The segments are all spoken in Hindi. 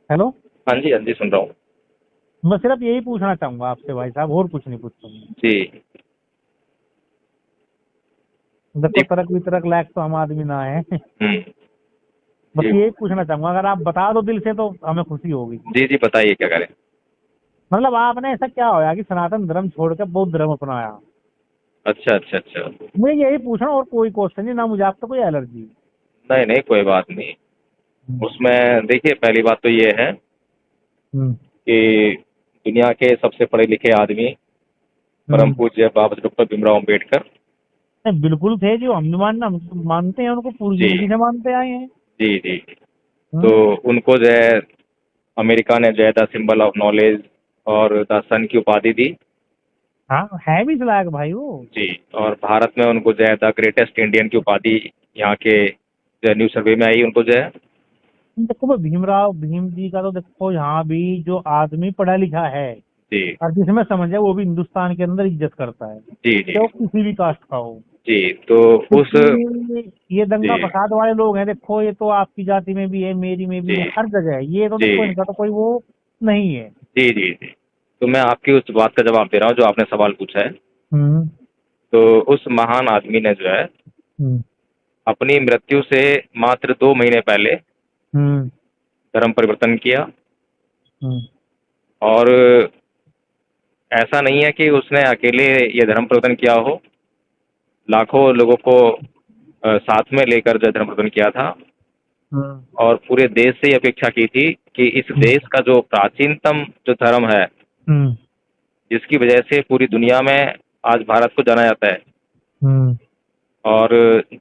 हेलो। हाँ जी, हाँ जी, सुन रहा हूँ। मैं सिर्फ यही पूछना चाहूंगा आपसे भाई साहब, और कुछ नहीं पूछूंगा। जी। देखो, जी। तरक वितरक लायक तो हम आदमी ना है। हुँ। बस जी। यही पूछना चाहूंगा, अगर आप बता दो दिल से तो हमें खुशी होगी। जी, जी, बताइए क्या करें? मतलब आपने ऐसा क्या होया कि सनातन धर्म छोड़ के बौद्ध धर्म अपनाया? अच्छा, अच्छा, अच्छा। मुझे यही पूछना, और कोई क्वेश्चन नहीं, ना मुझे आपसे कोई एलर्जी। नहीं, नहीं, कोई बात नहीं। हम्म। उसमें देखिए, पहली बात तो ये है हम्म। कि दुनिया के सबसे पढ़े लिखे आदमी परम हम्म। पूज्य बाबा डॉक्टर भीमराव अम्बेडकर। नहीं, बिल्कुल थे जो हम भी हम तो मानते हैं, उनको पूरी जी, जिंदगी से मानते आए हैं। जी, जी। तो हम्म। उनको जो है अमेरिका ने जो है द सिंबल ऑफ नॉलेज और द सन की उपाधि दी। हाँ, है भी इस लायक भाई वो। जी। और भारत में उनको जो है द ग्रेटेस्ट इंडियन की उपाधि यहाँ के जो है न्यू सर्वे में आई उनको जो है। देखो भाई, भीमराव भीम जी का तो देखो, यहाँ भी जो आदमी पढ़ा लिखा है जी, और जिसमें समझ है, वो भी हिंदुस्तान के अंदर इज्जत करता है, जी, जी, चाहे वो किसी भी कास्ट का हो। जी। तो उस क्योंकि ये दंगा जी, फसाद वाले लोग हैं, देखो ये तो आपकी जाति में भी है, मेरी में भी जी, है, हर जगह है, ये तो जी, देखो इनका तो कोई वो नहीं है। जी, जी, जी। तो मैं आपकी उस बात का जवाब दे रहा हूँ जो आपने सवाल पूछा है। हम्म। तो उस महान आदमी ने जो है हम्म। अपनी मृत्यु से मात्र 2 महीने पहले हम्म। धर्म परिवर्तन किया। हम्म। और ऐसा नहीं है कि उसने अकेले ये धर्म परिवर्तन किया हो, लाखों लोगों को साथ में लेकर जो धर्म परिवर्तन किया था। हम्म। और पूरे देश से ये अपेक्षा की थी कि इस देश का जो प्राचीनतम जो धर्म है, हम्म। जिसकी वजह से पूरी दुनिया में आज भारत को जाना जाता है, हम्म। और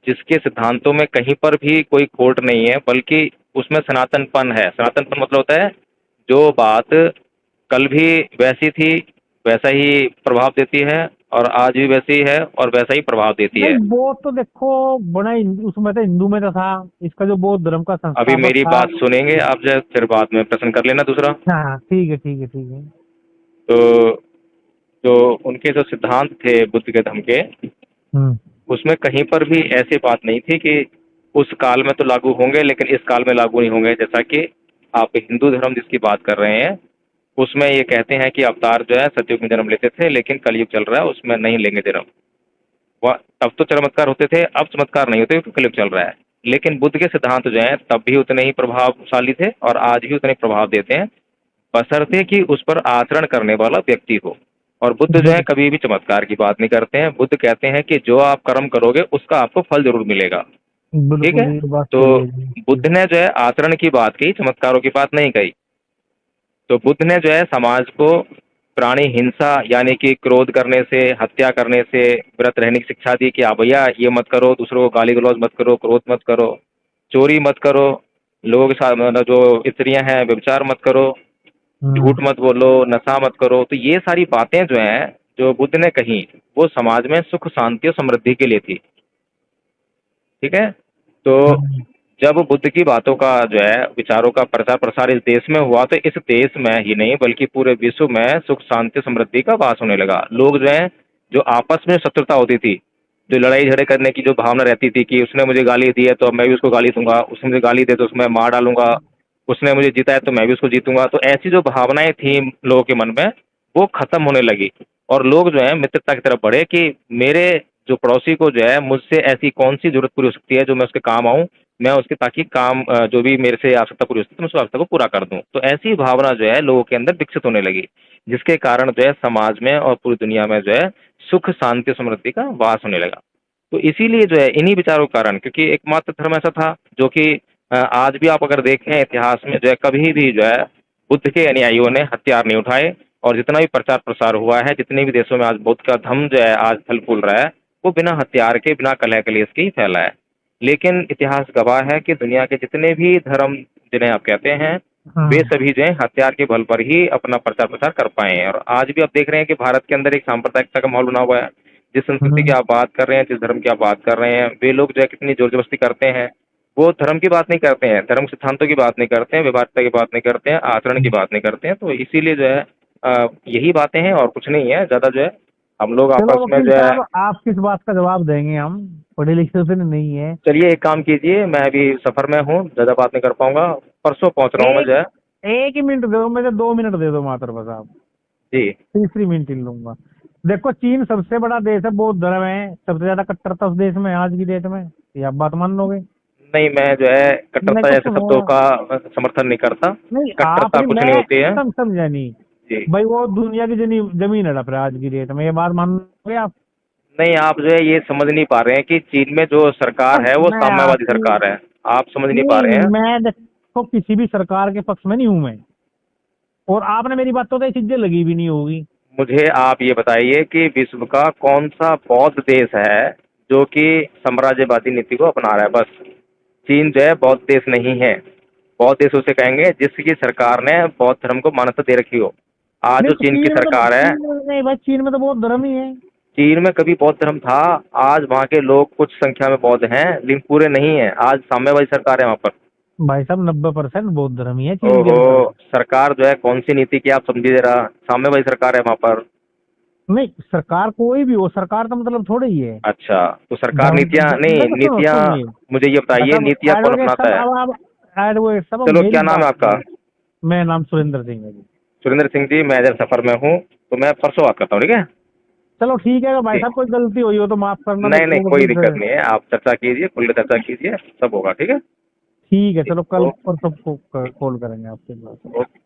जिसके सिद्धांतों में कहीं पर भी कोई खोट नहीं है, बल्कि उसमें सनातनपन है। सनातनपन मतलब होता है जो बात कल भी वैसी थी, वैसा ही प्रभाव देती है, और आज भी वैसी है और वैसा ही प्रभाव देती नहीं, है। वो तो देखो बड़ा उसमें तो हिंदू में तो था, इसका जो बौद्ध धर्म का अभी संस्थापक मेरी था। बात सुनेंगे आप, जो फिर बाद में प्रश्न कर लेना दूसरा। हाँ हाँ, ठीक है, ठीक है, ठीक है। तो जो उनके जो सिद्धांत थे बुद्ध के धर्म के, हम्म। उसमें कहीं पर भी ऐसी बात नहीं थी कि उस काल में तो लागू होंगे लेकिन इस काल में लागू नहीं होंगे। जैसा कि आप हिंदू धर्म जिसकी बात कर रहे हैं, उसमें ये कहते हैं कि अवतार जो है सतयुग में जन्म लेते थे, लेकिन कलयुग चल रहा है उसमें नहीं लेंगे जन्म। वह तब तो चमत्कार होते थे, अब चमत्कार नहीं होते क्योंकि कलयुग चल रहा है। लेकिन बुद्ध के सिद्धांत जो हैं तब भी उतने ही प्रभावशाली थे और आज भी उतने प्रभाव देते हैं, बशर्ते कि उस पर आचरण करने वाला व्यक्ति हो। और बुद्ध जो है बिल्कुल, कभी भी चमत्कार की बात नहीं करते हैं। बुद्ध कहते हैं कि जो आप कर्म करोगे उसका आपको फल जरूर मिलेगा। ठीक बिल्कुल, है। ये तो बात तो सही है जी। बुद्ध ने जो है आचरण की बात की, चमत्कारों की बात नहीं कही। तो बुद्ध ने जो है समाज को प्राणी हिंसा यानी कि क्रोध करने से, हत्या करने से विरत रहने की शिक्षा दी कि आप भैया ये मत करो, दूसरों को गाली गलौज मत करो, क्रोध मत करो, चोरी मत करो, लोगों के साथ मतलब जो स्त्रियां हैं व्यभिचार मत करो, हम्म। झूठ मत बोलो, नशा मत करो। तो ये सारी बातें जो हैं जो बुद्ध ने कही, वो समाज में सुख शांति और समृद्धि के लिए थी। ठीक है। तो हम्म। जब बुद्ध की बातों का जो है विचारों का प्रचार प्रसार इस देश में हुआ, तो इस देश में ही नहीं बल्कि पूरे विश्व में सुख शांति समृद्धि का वास होने लगा। लोग जो है, जो आपस में शत्रुता होती थी, जो लड़ाई झगड़े करने की जो भावना रहती थी कि उसने मुझे गाली दी है तो अब मैं भी उसको गाली दूंगा, उसने मुझे गाली दे तो उसको मैं मार डालूंगा, उसने मुझे जीता है तो मैं भी उसको जीतूंगा, तो ऐसी जो भावनाएं थी लोगों के मन में, वो खत्म होने लगी। और लोग जो है मित्रता की तरफ बढ़े कि मेरे जो पड़ोसी को जो है मुझसे ऐसी कौन सी जरूरत पूरी हो सकती है जो मैं उसके काम आऊं, मैं उसके ताकि काम जो भी मेरे से आवश्यकता पूरी हो सकती है मैं उस आवश्यकता को पूरा कर दूं। तो ऐसी भावना जो है लोगों के अंदर विकसित होने लगी, जिसके कारण जो है समाज में और पूरी दुनिया में जो है सुख शांति समृद्धि का वास होने लगा। तो इसीलिए जो है इन्हीं विचारों के कारण, क्योंकि एकमात्र धर्म ऐसा था जो कि आज भी आप अगर देखें इतिहास में जो है कभी भी जो है बुद्ध के अनुयायियों ने हथियार नहीं उठाए। और जितना भी प्रचार प्रसार हुआ है, जितने भी देशों में आज बुद्ध का धर्म जो है आज फल फूल रहा है, वो बिना हथियार के, बिना कलह कलेश के ही फैला है। लेकिन इतिहास गवाह है कि दुनिया के जितने भी धर्म जिन्हें आप कहते हैं, वे हाँ। सभी जो है हथियार के बल पर ही अपना प्रचार प्रसार कर पाए हैं। और आज भी आप देख रहे हैं कि भारत के अंदर एक सांप्रदायिकता का माहौल बना हुआ है। जिस संस्कृति की हम्म। आप बात कर रहे हैं, जिस धर्म की आप बात कर रहे हैं, वे लोग जो है कितनी जोर जबरदस्ती करते हैं। वो धर्म की बात नहीं करते हैं, धर्म सिद्धांतों की बात नहीं करते हैं, व्यवहारिकता की बात नहीं करते हैं, आचरण की बात नहीं करते हैं। तो इसीलिए जो है यही बातें हैं और कुछ नहीं है ज़्यादा जो है। हम लोग चलो आपस में वकील जो है, साहब, आप किस बात का जवाब देंगे? हम पढ़े लिखे से नहीं है। चलिए एक काम कीजिए, मैं अभी सफ़र में हूँ, ज़्यादा बात नहीं कर पाऊंगा। परसों पहुँच रहा हूँ मैं एक जो है। एक ही मिनट दे दो, मुझे 2 मिनट दे दो मात्र बस आप। जी। तीसरी मीटिंग लूंगा। देखो चीन सबसे बड़ा देश है, बौद्ध धर्म है, सबसे ज्यादा कट्टरता उस देश में है आज की डेट में, ये आप बात मान लोगे? नहीं, मैं जो है नहीं कट्टरता तो जैसे सुनो, शब्दों का समर्थन नहीं करता। नहीं कट्टरता आपने, कुछ नहीं मैं होती है। समझा नहीं जी। भाई, वो दुनिया की जमीन हड़प रहा है आज की डेट में, ये बात मान लोगे आप? नहीं, आप जो है ये समझ नहीं पा रहे हैं कि चीन में जो सरकार अब है वो मैं साम्यवादी आपकी, सरकार है। आप समझ नहीं पा नहीं रहे हैं। मैं देखो किसी भी सरकार के पक्ष में नहीं हूं मैं, और आपने मेरी बातों तो ये चीजें लगी भी नहीं होगी। मुझे आप ये बताइए कि विश्व का कौन सा बौद्ध देश है जो कि साम्राज्यवादी नीति को अपना रहा है? बस चीन जो है बौद्ध देश नहीं है। बौद्ध देश उसे कहेंगे जिसकी सरकार ने बौद्ध धर्म को मान्यता दे रखी हो। आज नहीं जो तो चीन की सरकार है, चीन में नहीं भाई, चीन में तो बहुत धर्म ही है। चीन में कभी बौद्ध धर्म था। आज वहाँ के लोग कुछ संख्या में बौद्ध हैं लेकिन पूरे नहीं हैं। आज साम्यवादी सरकार है वहाँ पर। भाई साहब 90% बौद्ध धर्म ही है चीन के ओहो, अंदर। सरकार जो है कौन सी नीति की आप समझिए जरा। साम्यवादी सरकार है वहाँ पर। नहीं सरकार कोई भी हो, सरकार का मतलब थोड़े ही है अच्छा, तो सरकार धर्म। नीतियाँ नहीं, देखो सुनो नीतियाँ सुनिए मुझे ये भाई बताइए साहब, नीतियाँ कौन एडवोकेट अपनाता साहब, है? अब आप एडवोकेट साहब अब चलो, मेरी क्या नाम बात है आपका? सुनिए। मेरा नाम सुरेंद्र सिंह है जी। सुरेंद्र सिंह जी, मैं इधर सफर में हूँ, तो मैं परसों बात करता हूँ, ठीक है? चलो ठीक है, अगर भाई ठीक। साहब कोई गलती हुई हो तो माफ करना, नहीं नहीं, देखो कोई गलती से। दिक्कत नहीं है। आप चर्चा कीजिए, खुल के चर्चा कीजिए, सब होगा, ठीक है? ठीक है, चलो कल ओके। परसों को कॉल करेंगे आपके पास। ओके।